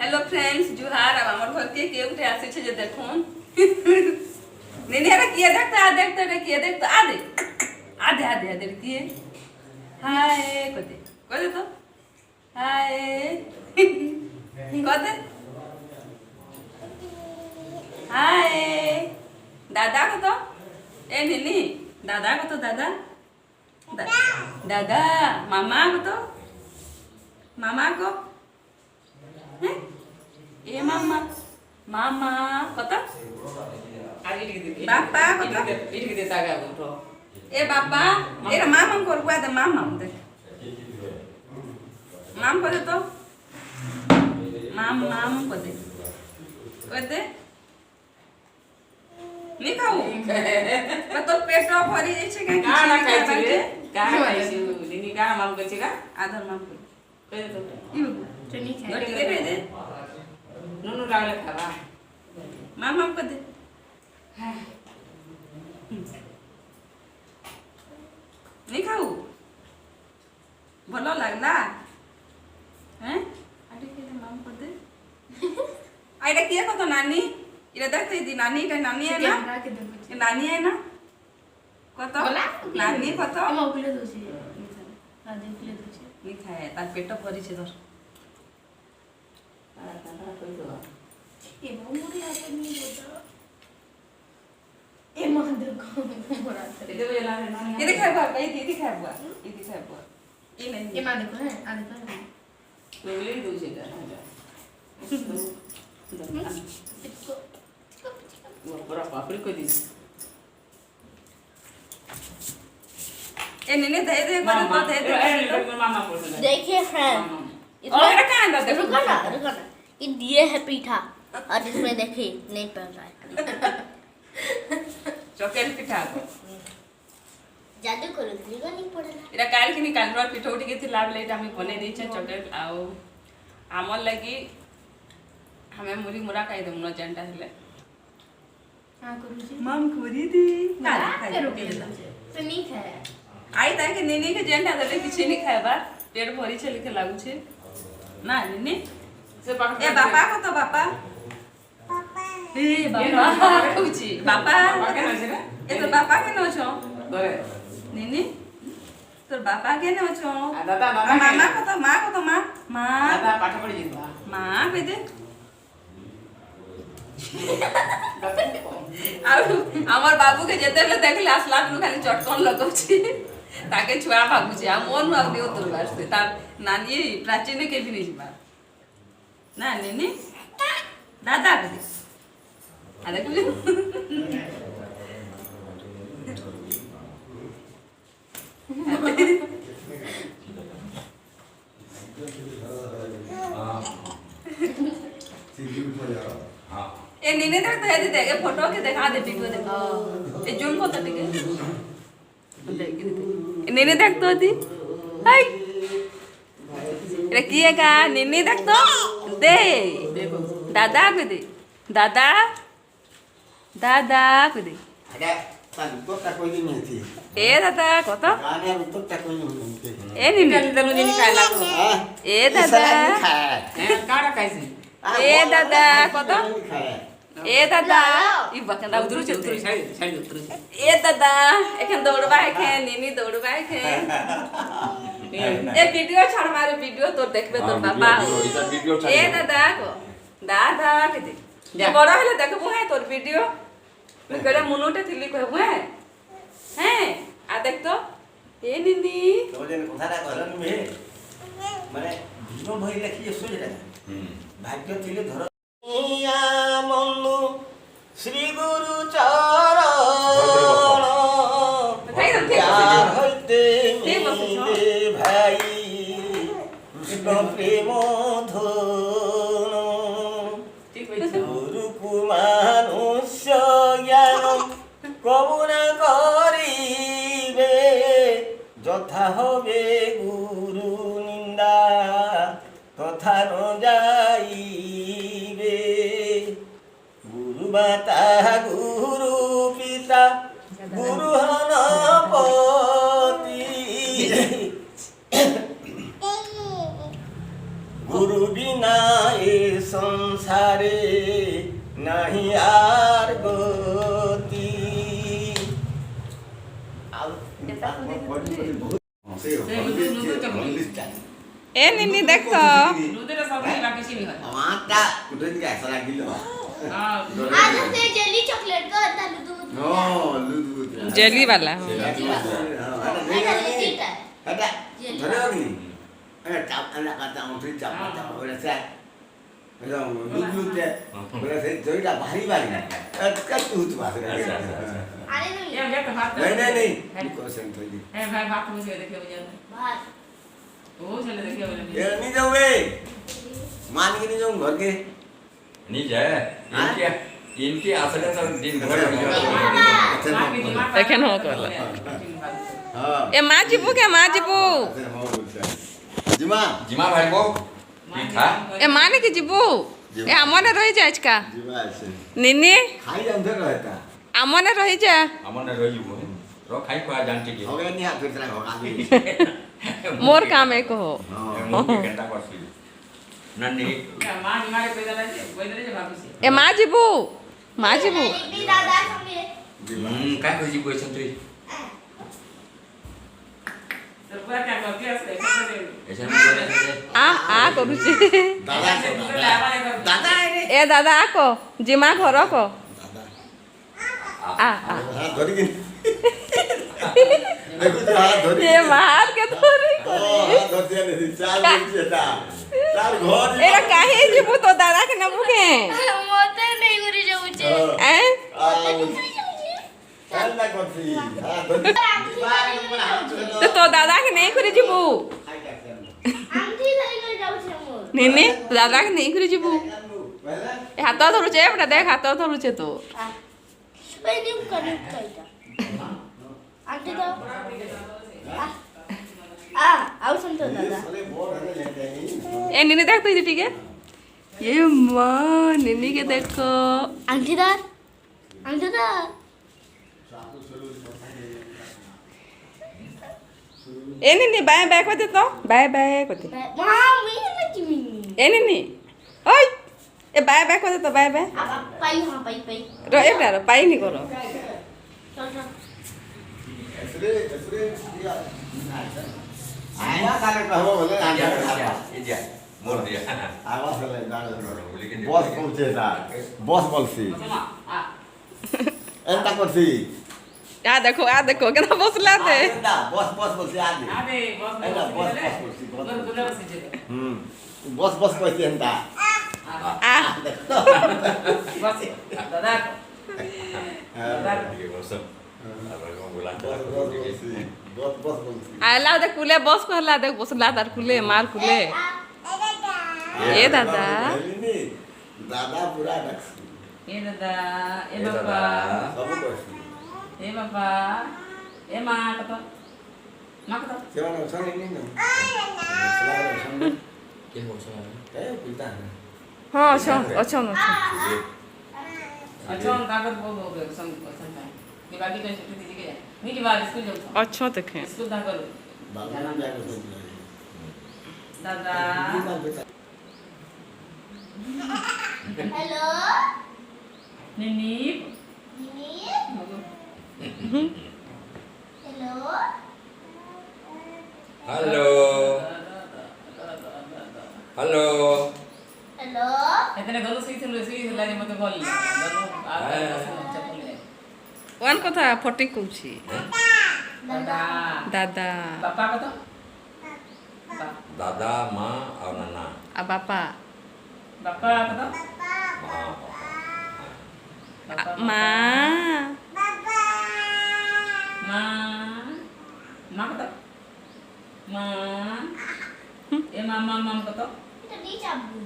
Hello friends जुहार अब हमर घर के उठे आसे छे जे देखुन नेने रे किए देखता रे किए देखता आधे किए हाय कोदे तो हाय कोदे हाय दादा को तो ए निनी दादा को तो दादा दादा मामा को तो मामा को हैं ए मामा मामा कत बापा कत ए बापा ए मामा को रुआ दे मामा दे माम को दे तो माम को दे नहीं खाऊ तो पेट भरी जाय छे का ना खाई छे का खाई छे निनी का माम के छे का आधर माम को कहे तो ई चनी खाए दे नुनु लागले खावा माम को दे नहीं खाऊ भलो लागला हैं अरे के माम को दे आइडा किए को तो नानी इरा देखते दी नानी का नानी है ना ये नानी है ना कत नानी कत एमा उकले दोसी राजे उकले दोसी नहीं खाए तार पेट भरी छे धर ए मोरी आके नहीं बोता ए मा देखो मोरा इधर भी ला रे ये दिखाए बुआ ये दिखाए बुआ ये नहीं ए मा देखो है आ देखो ले ले दो छे इसको वो पूरा पापड़ी को दी ए नेने दे दे कर दे मामा बोल दे देखिए फ्रेंड और रखा है अंदर देखो रुको ना ये दिए है पीठा और इसमें देखिए नहीं पड़ रहा है चॉकलेट पिठा को जादू करो दिगा नहीं पड़ला इरा काल की निकाल रो पिठा उठी के थी लाभ लेट हमें बने दी छे चॉकलेट आओ आमल लगी हमें मुरी मुरा खाई दम न जानता है हां करू जी मम खुरी दी ना करो के तो नहीं खाया आई ताई के नेने के जानता दले किछ नहीं खाएबा पेट भरी छे लिखे लागू छे ना नेने से पाक ए बापा को तो बापा ए बापा कुची बापा के ना छे ए तो बापा के न छो बरे नेने तोर बापा के न छो दादा मामा को तो माँ दादा पाठ पढ़ी जीवा माँ पे दे আমার বাবুকে যেতেলে দেখলে আসলাম খালি চটকন লাগাচ্ছি তাকে ছুয়া ভাবুছি আর মন ভাবনি উত্তর আসছে তার নানি প্রাচীনে কে भी नहीं ଯିବା না নেনি দাদা কে আরে কি ए नेने देख दे दे ए फोटो के दिखा दे वीडियो देखा ए जूम को तो ठीक है नेने देख तो दी हाय रे किए का नेने देख तो दे देखो दादा को दे दादा दादा को दे ada tanto tak koyi ni ti ए दादा को तो ada untuk tak koyi ni ए नेने तनु जिनी खाए लागो ए दादा काड़ा खाइसी ए दादा को तो ए दादा ई बकंदा उतरू उतरू छे चलते उतरू साइड उतरू छे ए दादा एखन दौड़बा है नेनी दौड़बा है ए वीडियो छाड़ मारे वीडियो तो देखबे तोर बाबा ए दादा को दादा के दे जा। बड़ा हेले देखबो है तोर वीडियो मैं करे मुनोटे थिली कहबो है हैं आ देख तो ए नीनी तो जेन कथा ता करन में माने विष्णु भई लेखि सो जेटा भाग्य थिले धर या मनु श्री गुरु चरण भाई हम प्यार होते ठीक बस छो। मेरे भाई कृष्ण प्रेम धन ठीक है गुरु कुमानुष्य ज्ञान কবুনা করিবে যথা হবে গুরু নিন্দা তথা ন যাইবে গুরু মাতা গুরু পিতা গুরু হনপতি গুরু বিনা এ সংসারে নাহি আর গতি এ নিনি দেখ তো দুধের সব বাকি চিনি হয় আমারটা উঠে দিকে আসা লাগিল হ্যাঁ आज से जेली चॉकलेट का होता है दूध नो লুদু জেলি वाला এটা ধরে রাখনি চাপ আনা কাটা উঠে চাপ চাপ বলে স্যার একদম লুদুতে বলে সেই জয়টা ভারী ভারী না কত তুত বাস अरे नहीं ये क्या तो भात नहीं नहीं नहीं कोशन थोड़ी है भाई भात मुझे देखे मुझे भात ओ चले देखे मुझे ये नहीं जाओ बे मान के नहीं जाऊं घर के नहीं जाए इनके असर सब दिन भर দেখেন হোক हां এ মা জিবু কে মা জিবু জিমা जिमा भाई को ठीक था এ মা নাকি জিবু এ আমনে রহি যা আজকা জিমা আছে নিনি খাই জানতে रहता আমনে রহি যা अमन ने रोई वो रो खाई को जानती के हो गया नहीं हाथ फिर चला होगा आगे मोर काम एक हो मुंह के घंटा करसी नन्नी मां हमारे पैदा पैदा जे भाभी से এ মা জিবু মা জিবু भी दादा संगे काय को जी क्वेश्चन तो तो पूरा क्या कर क्लास है ऐसा नहीं करे আ করুছি दादा दादा रे এ দাদা আকো জিমা ঘর কো আ हाथ धरी के देखो तो हाथ धरी এ মা হাত কে ধরি ओ हाथ धरती नहीं चाल बोलती था चाल घर এরা কাহে জিবু তো দাদা কে নবু কে मोते नहीं गुरी जाऊचे এ आ चाल ना करती हाथ धरी তো তো দাদা কে নেই করে জিবু आंटी नहीं गुरी जाऊचे मोर নিনি দাদা কে নেই করে জিবু এ হাত ধরুছে এটা দেখ হাত ধরুছে তো भाई निम कर इटा आंटी तो आओ सुन तो दादा এ নিনি দেখ তো ঠিক আছে এ মা নিনি কে দেখো आंटी दार এ নিনি বাই বাই করতে তো বাই বাই করতে मम्मी ना चिमी এ নিনি ওই এ বাই বাই করতে তো বাই বাই अब पाई हां पाई র এটা পাই নি করো चल चल ऐसे दिया आया काले कहबो बोले ये आजा जा मोर दिया आवाज चले गाड़ी बस पहुंचे था बस बोलसी आ एंता करसी आ देखो केना बसला दे एंता बस बोलसी आगे अबे बस एंता बस बोलसी गुदर से जे बस कहते एंता आ बस दादा ये वो सब अब को बोला बस बोलसी आला दे कुले बस को हला दे बसला तार कुले मार कुले ए दादा दादा पूरा डक्स ए दादा ए बाबा सब कहसी ए बाबा ए मां कतो सेवा न संग नहीं ना सलाह संग के हो सब ए पिता हां अच्छा अच्छा अच्छा कागज वो हो गए संग ये बाकी तो छुट्टी दीजिए मीठी बात स्कूल जाओ अच्छा देखे स्कूल दा करो बाबा ने जाके बोल दादा हेलो निनी मिनी हेलो हेलो हेलो हेलो इतने गलो सही लागे मते बोल गलो आ चप्पल ওয়ান কথা ফটি কউছি दादा দাদা पापा कतो दादा माँ और नाना आ बापा पापा कतो মা मां मां कतो मां ए मामा माम कतो itu di cabu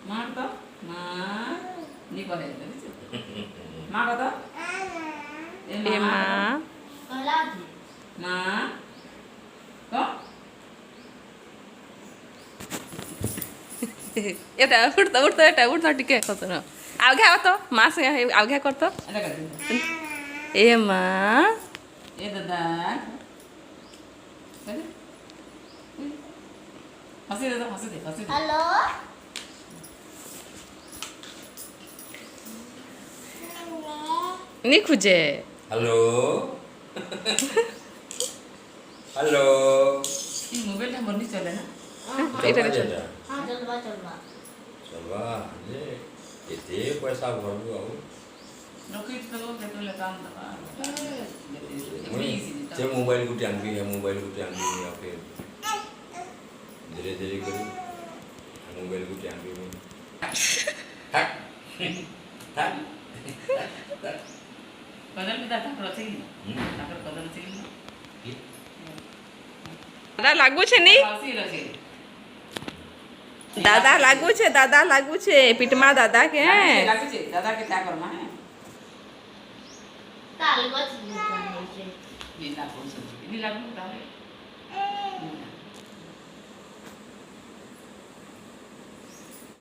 मां कतो मां नी कहे मां कतो এ মা kalau lagi मां को এটা উঠতো এটা উঠতো টিকে কত না আউঘা তো মা সে আউঘা করতো ada kan এ মা ए दादा हंसी दे हंसी दे हंसी दे हेलो नहीं खुजे हेलो हेलो ये मोबाइल नंबर नहीं चले ना ଏଇଟାରେ चलवा ଚल। जेटा हाँ चलवा चलवा चलवा जे केते पैसा भरबू आउ रखी तो केतले काम दबा से मोबाइल गुटे आनबी है मोबाइल गुटे आनबी या फिर धीरे धीरे करी मोबाइल गुटे आनबी हट हट कदम भी ताकर ଅଛି କି ତାଙ୍କର କଦମ ଅଛି କି दादा लागू छे नहीं हंसी रहे दादा लागू छे पिटमा दादा के लागू છે દાદા કે क्या करमा है ताल गच दूकान है लीला को लीला को